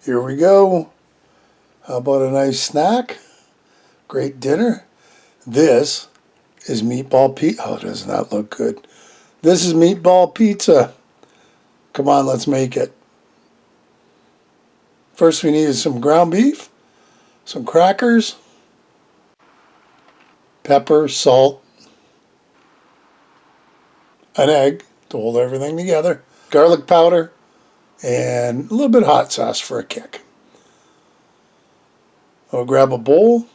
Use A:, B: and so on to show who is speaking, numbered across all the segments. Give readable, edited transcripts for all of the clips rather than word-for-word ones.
A: Here we go. How about a nice snack? Great dinner. This is meatball pizza. Oh, does not look good. This is meatball pizza. Come on, let's make it. First we need some ground beef, some crackers, pepper, salt, an egg to hold everything together, garlic powder, and a little bit of hot sauce for a kick. I'll grab a bowl,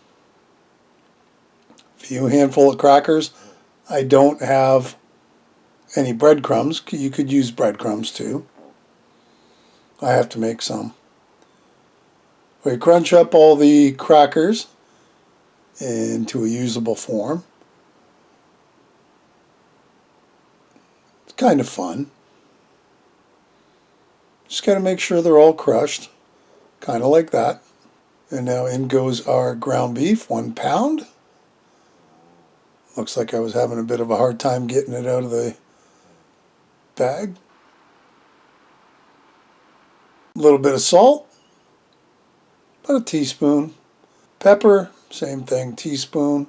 A: a few handful of crackers. I don't have any breadcrumbs. You could use breadcrumbs too. I have to make some. We crunch up all the crackers into a usable form. It's kind of fun. Just got to make sure they're all crushed, kind of like that. And now in goes our ground beef, 1 pound. Looks like I was having a bit of a hard time getting it out of the bag. A little bit of salt, about a teaspoon. Pepper, same thing, teaspoon.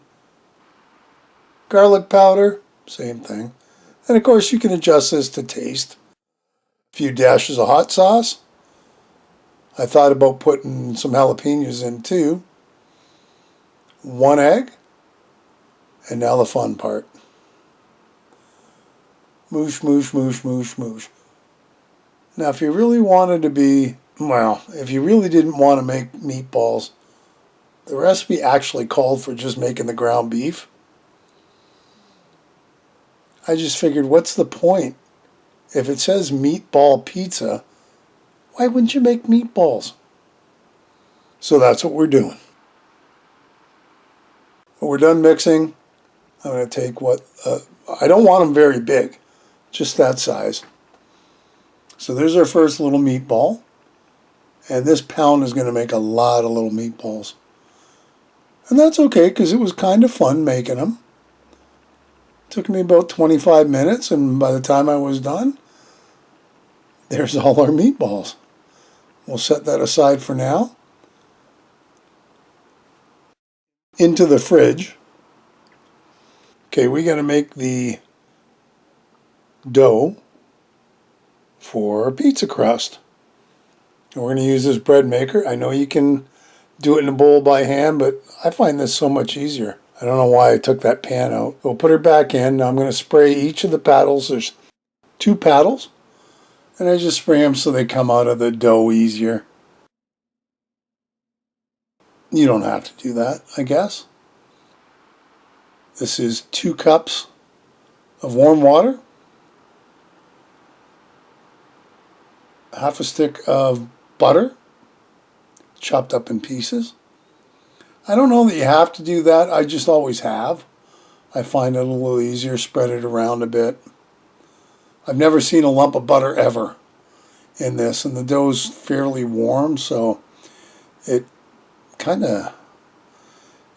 A: Garlic powder, same thing. And of course you can adjust this to taste. A few dashes of hot sauce. I thought about putting some jalapenos in too. 1 egg. And now the fun part. Moosh, moosh, moosh, moosh, moosh. Now if you really wanted to be, well, if you really didn't want to make meatballs, the recipe actually called for just making the ground beef. I just figured, what's the point? If it says meatball pizza, why wouldn't you make meatballs? So that's what we're doing. When we're done mixing, I'm going to take I don't want them very big, just that size. So there's our first little meatball. And this pound is going to make a lot of little meatballs. And that's okay, because it was kind of fun making them. Took me about 25 minutes, and by the time I was done, there's all our meatballs. We'll set that aside for now. Into the fridge. Okay, we got to make the dough for a pizza crust. And we're going to use this bread maker. I know you can do it in a bowl by hand, but I find this so much easier. I don't know why I took that pan out. We'll put her back in. Now I'm going to spray each of the paddles. There's 2 paddles. And I just spray them so they come out of the dough easier. You don't have to do that, I guess. This is 2 cups of warm water. Half a stick of butter, chopped up in pieces. I don't know that you have to do that. I just always have. I find it a little easier, spread it around a bit. I've never seen a lump of butter ever in this, and the dough's fairly warm, so it kind of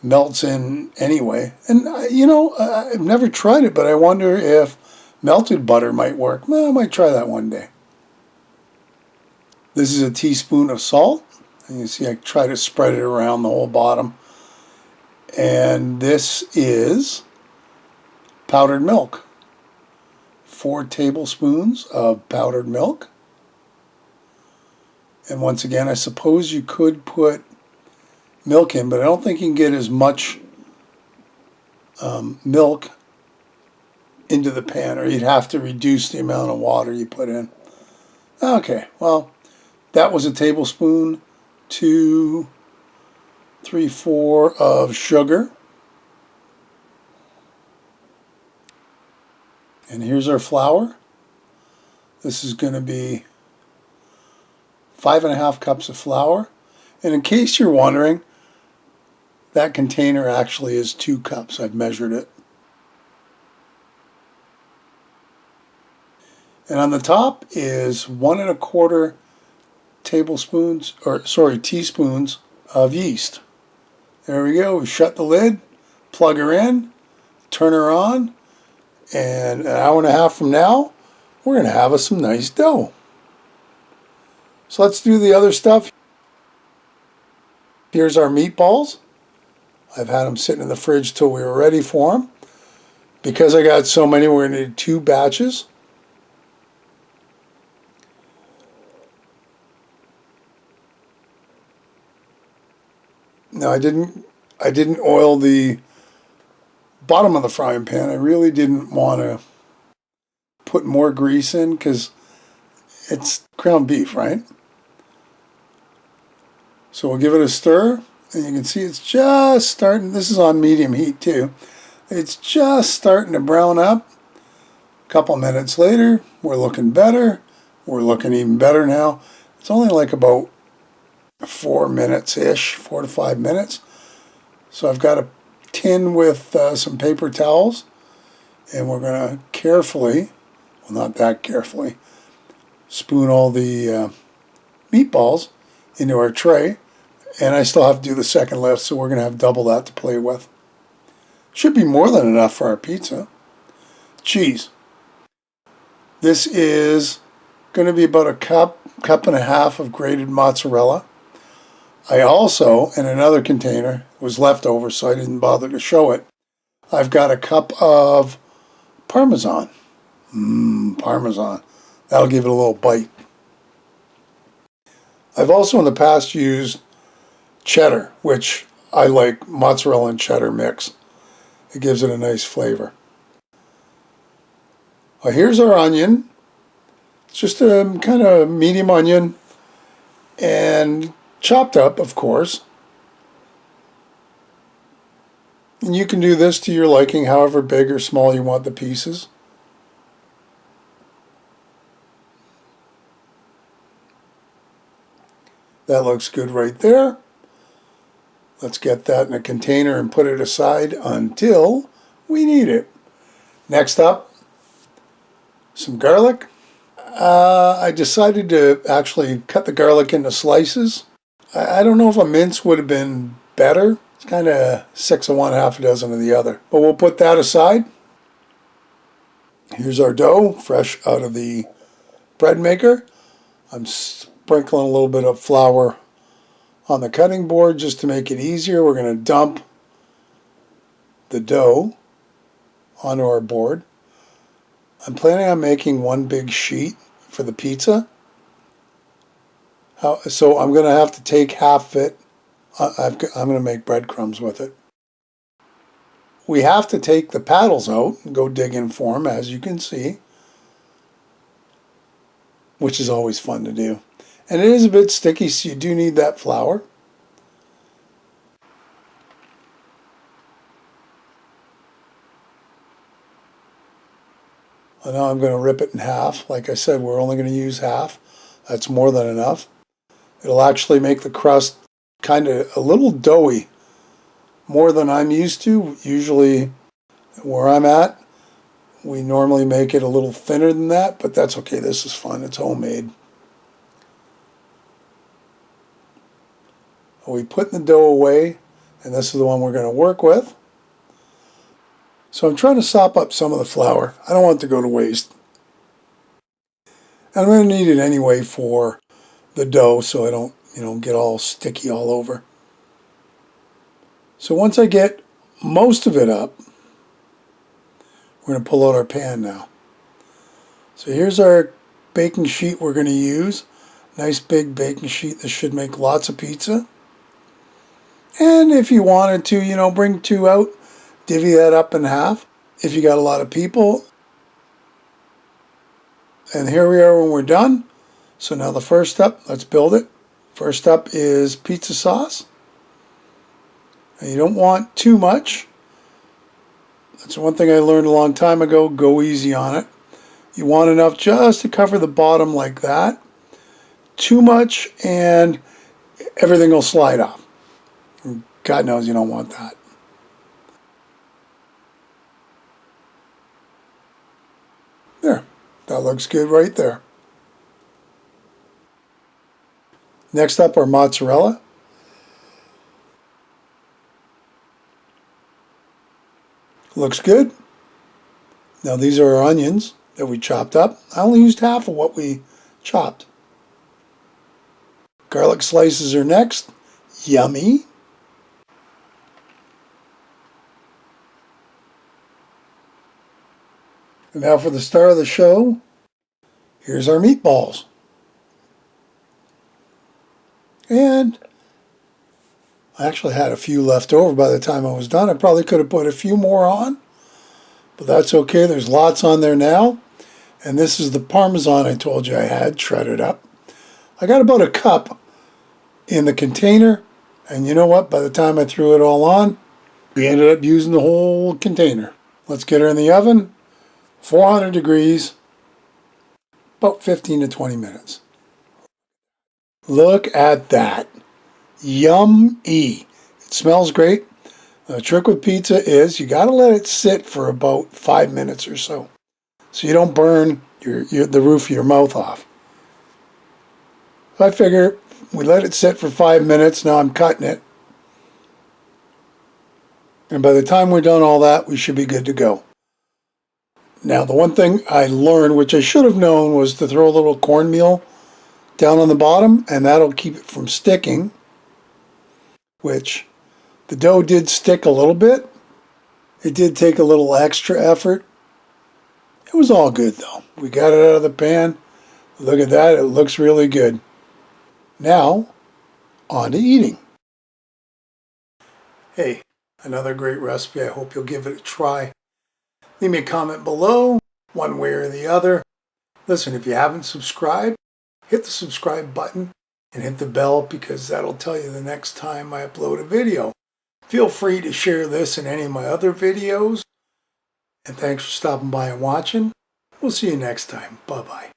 A: melts in anyway. And you know, I've never tried it, but I wonder if melted butter might work. Well, I might try that one day. This is a teaspoon of salt. And you see I try to spread it around the whole bottom. And this is powdered milk. 4 tablespoons of powdered milk. And once again, I suppose you could put milk in, but I don't think you can get as much milk into the pan, or you'd have to reduce the amount of water you put in. Okay, well, that was a tablespoon, 2, 3, 4 of sugar. And here's our flour. This is going to be 5½ cups of flour. And in case you're wondering, that container actually is 2 cups. I've measured it. And on the top is 1¼ teaspoons of yeast. There we go. We shut the lid, plug her in, turn her on, and an hour and a half from now, we're going to have us some nice dough. So let's do the other stuff. Here's our meatballs. I've had them sitting in the fridge till we were ready for them. Because I got so many, we're going to need 2 batches. Now I didn't oil the bottom of the frying pan. I really didn't want to put more grease in because it's ground beef, right? So we'll give it a stir, and you can see it's just starting. This is on medium heat too. It's just starting to brown up. A couple minutes later, we're looking better. We're looking even better now. It's only like about 4 minutes-ish, 4 to 5 minutes. So I've got a tin with some paper towels, and we're going to carefully, well, not that carefully, spoon all the meatballs into our tray. And I still have to do the second lift, so we're going to have double that to play with. Should be more than enough for our pizza. Cheese. This is going to be about a cup and a half of grated mozzarella. I also, in another container, was left over, so I didn't bother to show it. I've got a cup of Parmesan. Parmesan. That'll give it a little bite. I've also in the past used cheddar, which I like mozzarella and cheddar mix. It gives it a nice flavor. Well, here's our onion. It's just a kind of medium onion and chopped up, of course. And you can do this to your liking, however big or small you want the pieces. That looks good right there. Let's get that in a container and put it aside until we need it. Next up, some garlic. I decided to actually cut the garlic into slices. I don't know if a mince would have been better. It's kind of 6 of one, half a dozen of the other. But we'll put that aside. Here's our dough, fresh out of the bread maker. I'm sprinkling a little bit of flour on the cutting board just to make it easier. We're going to dump the dough onto our board. I'm planning on making one big sheet for the pizza. So I'm going to have to take half of it. I'm going to make breadcrumbs with it. We have to take the paddles out and go digging for them, as you can see, which is always fun to do. And it is a bit sticky, so you do need that flour. And now I'm going to rip it in half. Like I said, we're only going to use half. That's more than enough. It'll actually make the crust kind of a little doughy, more than I'm used to. Usually where I'm at, we normally make it a little thinner than that, but that's okay. This is fun. It's homemade. We put the dough away, and this is the one we're going to work with. So I'm trying to sop up some of the flour. I don't want it to go to waste. And I'm going to need it anyway for the dough so I don't, get all sticky all over. So once I get most of it up, we're going to pull out our pan now. So here's our baking sheet we're going to use. Nice big baking sheet. This should make lots of pizza. And if you wanted to, bring 2 out, divvy that up in half if you got a lot of people. And here we are when we're done. So now the first step, let's build it. First up is pizza sauce. And you don't want too much. That's one thing I learned a long time ago. Go easy on it. You want enough just to cover the bottom like that. Too much and everything will slide off. God knows you don't want that. There. That looks good right there. Next up, our mozzarella. Looks good. Now these are our onions that we chopped up. I only used half of what we chopped. Garlic slices are next. Yummy. And now for the star of the show, here's our meatballs. And I actually had a few left over by the time I was done. I probably could have put a few more on, but that's okay. There's lots on there now. And this is the Parmesan I told you I had shredded up. I got about a cup in the container, and you know what? By the time I threw it all on, we ended up using the whole container. Let's get her in the oven, 400 degrees, about 15 to 20 minutes. Look at that. Yummy. It smells great. The trick with pizza is you got to let it sit for about 5 minutes or so you don't burn the roof of your mouth off. I figure we let it sit for 5 minutes. Now I'm cutting it. And by the time we're done all that, we should be good to go. Now, the one thing I learned, which I should have known, was to throw a little cornmeal down on the bottom, and that'll keep it from sticking, which the dough did stick a little bit. It did take a little extra effort. It was all good, though. We got it out of the pan. Look at that. It looks really good. Now, on to eating. Hey, another great recipe. I hope you'll give it a try. Leave me a comment below, one way or the other. Listen, if you haven't subscribed, hit the subscribe button and hit the bell because that'll tell you the next time I upload a video. Feel free to share this and any of my other videos. And thanks for stopping by and watching. We'll see you next time. Bye-bye.